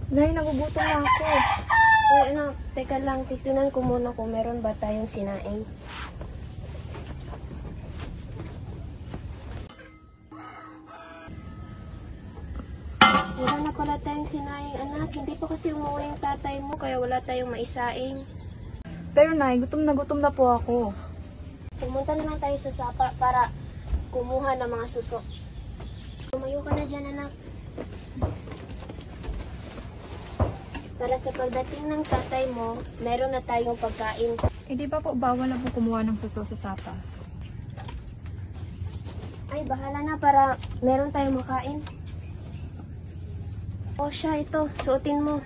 Nay, nagugutom na ako. Uy, anak, teka lang. Titinan ko muna kung meron ba tayong sinaing. Wala na pala tayong sinaing, anak. Hindi pa kasi umuwi yung tatay mo, kaya wala tayong maisaing. Pero Nay, gutom na po ako. Pumunta na lang tayo sa sapa para kumuha ng mga suso. Tumayo ka na dyan, anak. Para sa pagdating ng tatay mo, meron na tayong pagkain. Eh di ba po bawal na po kumuha ng suso sa sapa? Ay, bahala na para meron tayong makain. O siya, ito. Suotin mo.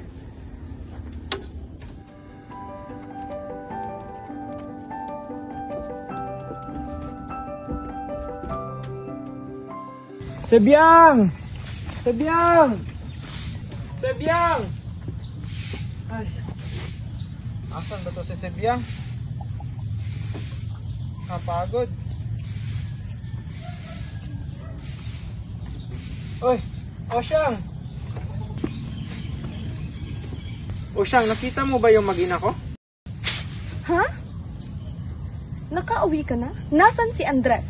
Sebyang! Sebyang! Sebyang! Ay, asan ba to si Sebyang? Napagod. Oy, Osyang! Osyang, nakita mo ba yung mag-ina ko? Ha? Nakauwi ka na? Nasaan si Andres?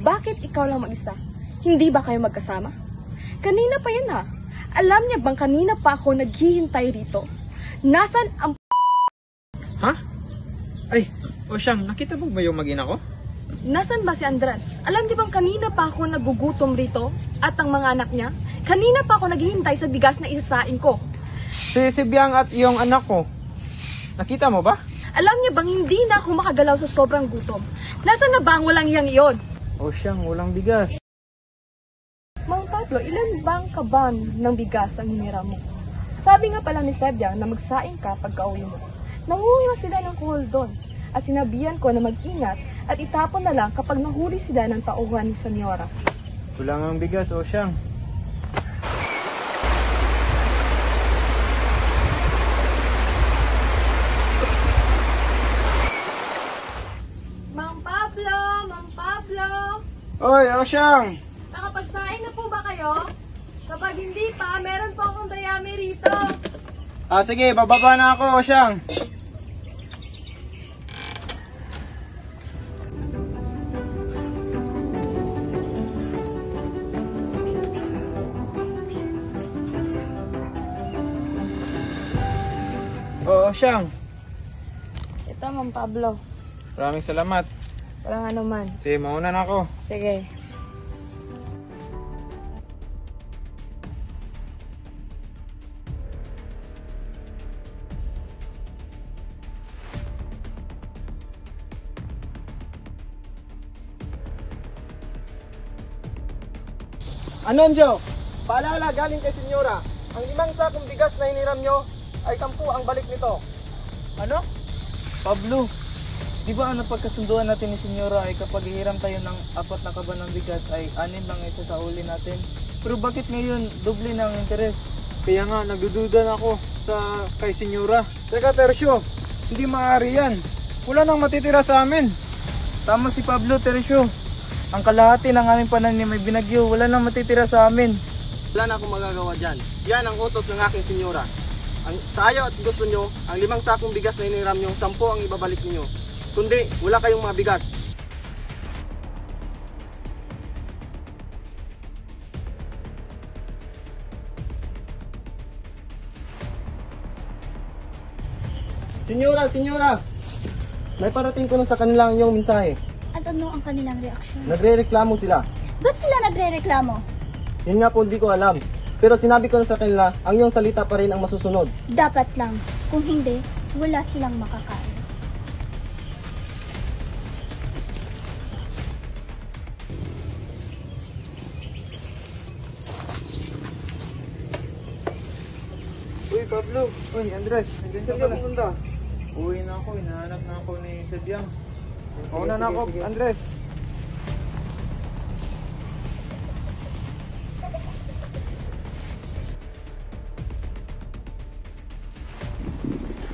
Bakit ikaw lang mag-isa? Hindi ba kayo magkasama? Kanina pa yan ha. Alam niya bang kanina pa ako naghihintay rito? Nasaan ang Ha? Ay, Osyang, nakita mo ba yung mag-ina ko? Nasaan ba si Andres? Alam niyo bang kanina pa ako nagugutom rito? At ang mga anak niya? Kanina pa ako naghihintay sa bigas na isasain ko. Si Sebyang at yung anak ko. Nakita mo ba? Alam niyo bang hindi na ako makagalaw sa sobrang gutom? Nasaan na ba ang walang iyang iyon? Osyang, walang bigas. Mang Pablo, ilan bang kaban ng bigas ang hiniram mo? Sabi nga pala ni Sebia na magsaing ka pagka-uwi mo. Nanguha sila ng kuhol doon at sinabihan ko na mag-ingat at itapon na lang kapag nahuli sila ng tauhan ni Senyora. Kulang ang bigas, Osyang. Mang Pablo! Mang Pablo! Oy, Osyang! Nakapagsaing na po ba kayo? Kapag hindi pa, meron po akong dayami rito. Sige, bababa na ako, Osyang. Osyang. Ito, Mang Pablo. Maraming salamat. Walang ano man. Sige, mauna na ako. Sige. Anonjo, paalala galing kay Senyora. Ang 5 sakong bigas na hiniram nyo ay 10 ang balik nito. Ano? Pablo, di ba ang napagkasunduan natin ni Senyora ay kapag hihiram tayo ng 4 na kaban ng bigas ay 6 lang isa sa uli natin? Pero bakit ngayon doble na ang interes? Kaya nga, nagdududa na ako sa kay Senyora. Teka, Tercio, hindi maaari yan. Wala nang matitira sa amin. Tama si Pablo, Teresyo. Ang kalahati ng aming pananim ay binagyo. Wala nang matitira sa amin. Wala na akong magagawa dyan. Yan ang utos ng aking senyora. Sa ayaw at gusto nyo, ang 5 sakong bigas na hiniram nyo, 10 ang ibabalik ninyo. Kundi, wala kayong mga bigas. Senyora! May parating ko na sa kanila ang iyong mensahe. At ano ang kanilang reaksyon? Nagre-reklamo sila. Ba't sila nagre-reklamo? Yun nga po hindi ko alam. Pero sinabi ko na sa kanila, ang iyong salita pa rin ang masusunod. Dapat lang. Kung hindi, wala silang makakain. Uy, Pablo. Uy, Andres. Saan ka pupunta? Uwi na ako. Hinahanap na ako ni Sebyang. Mauna na ako, Andres.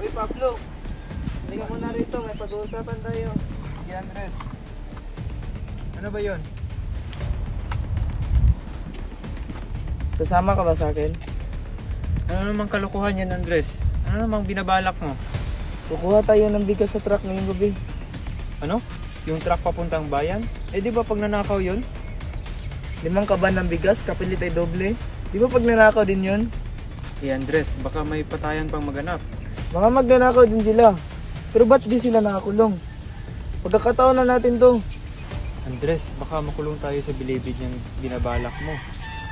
Uy, Pablo. Hindi ka muna rito. May pag-uusapan tayo. Sige, Andres. Ano ba yun? Sasama ka ba sa akin? Ano namang kalokohan yan, Andres? Ano namang binabalak mo? Kukuha tayo ng bigas sa truck ngayong gabi. Ano? Yung truck papuntang bayan? Eh di ba pag nanakaw yun? 5 kaban ng bigas, kapilit ay doble. Di ba pag nanakaw din yun? Eh Andres, baka may patayan pang maganap. Mga magnanakaw din sila. Pero ba't di sila nakakulong? Pagkakataon na natin to. Andres, baka makulong tayo sa bilibid yung binabalak mo.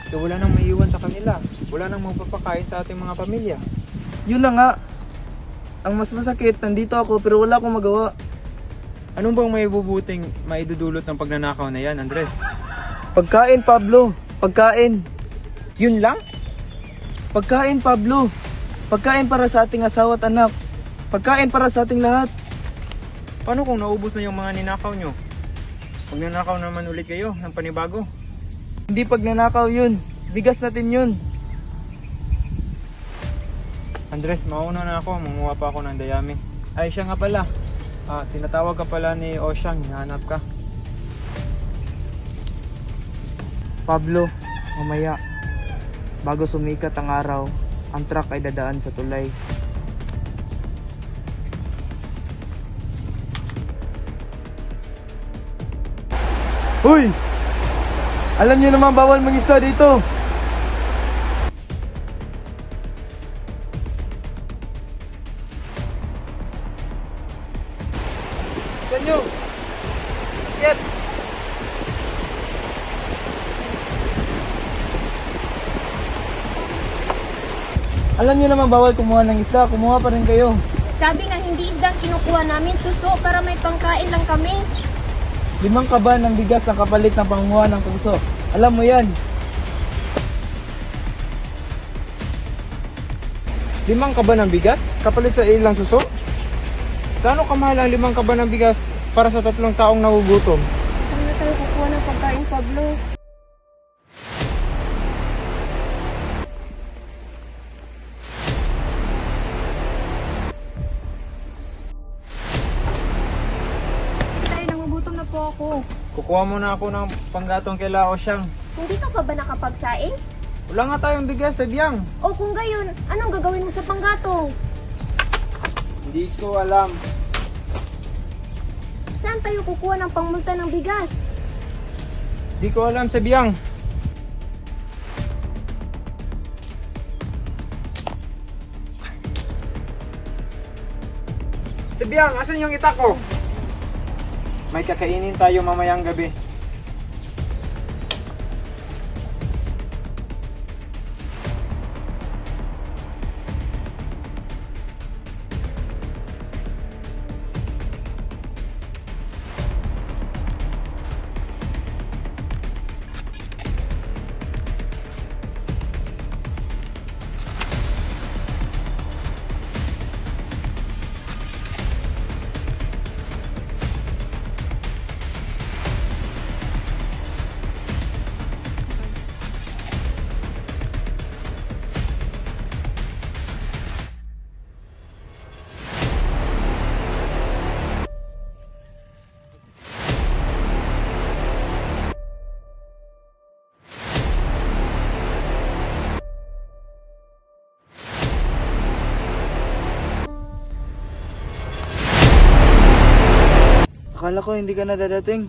So wala nang maiiwan sa kanila. Wala nang magpapakain sa ating mga pamilya. Yun na nga. Ang mas masakit, nandito ako pero wala akong magawa. Anong bang may bubuting maidudulot ng pagnanakaw na yan, Andres? Pagkain, Pablo. Pagkain. Yun lang? Pagkain, Pablo. Pagkain para sa ating asawa at anak. Pagkain para sa ating lahat. Paano kung naubos na yung mga ninakaw nyo? Pag nanakaw naman ulit kayo ng panibago? Hindi pagnanakaw yun. Bigas natin yun. Andres, mauna na ako. Manguha pa ako ng dayami. Ay, siya nga pala. Tinatawag ka pala ni Osyang. Hinahanap ka. Pablo, mamaya. Bago sumikat ang araw, ang truck ay dadaan sa tulay. Hoy! Alam niyo naman bawal mag-isda dito. Sanyo! Yan! Alam niyo naman bawal kumuha ng isda. Kumuha pa rin kayo. Sabi nga hindi isda ang kinukuha namin, suso para may pangkain lang kami. 5 kaban ng bigas ang kapalit ng panguha ng puso. Alam mo yan. 5 kaban ng bigas? Kapalit sa ilang suso? Gaano kamahal ang 5 kaban ng bigas para sa 3 taong nagugutom? Saan na tayo kukuha ng pagkain, Pablo? Tay, nangugutom na po ako. Kukuha muna ako ng panggatong kay Lao Siyang. Hindi ka pa ba nakapagsaing? Wala nga tayong bigas, Sabyang. O kung gayon, anong gagawin mo sa panggatong? Hindi ko alam. Saan tayo kukuha ng pangmulta ng bigas? Hindi ko alam, Sabyang. Sabyang, asan yung itak ko? May kakainin tayo mamayang gabi. Akala ko hindi ka na dadating.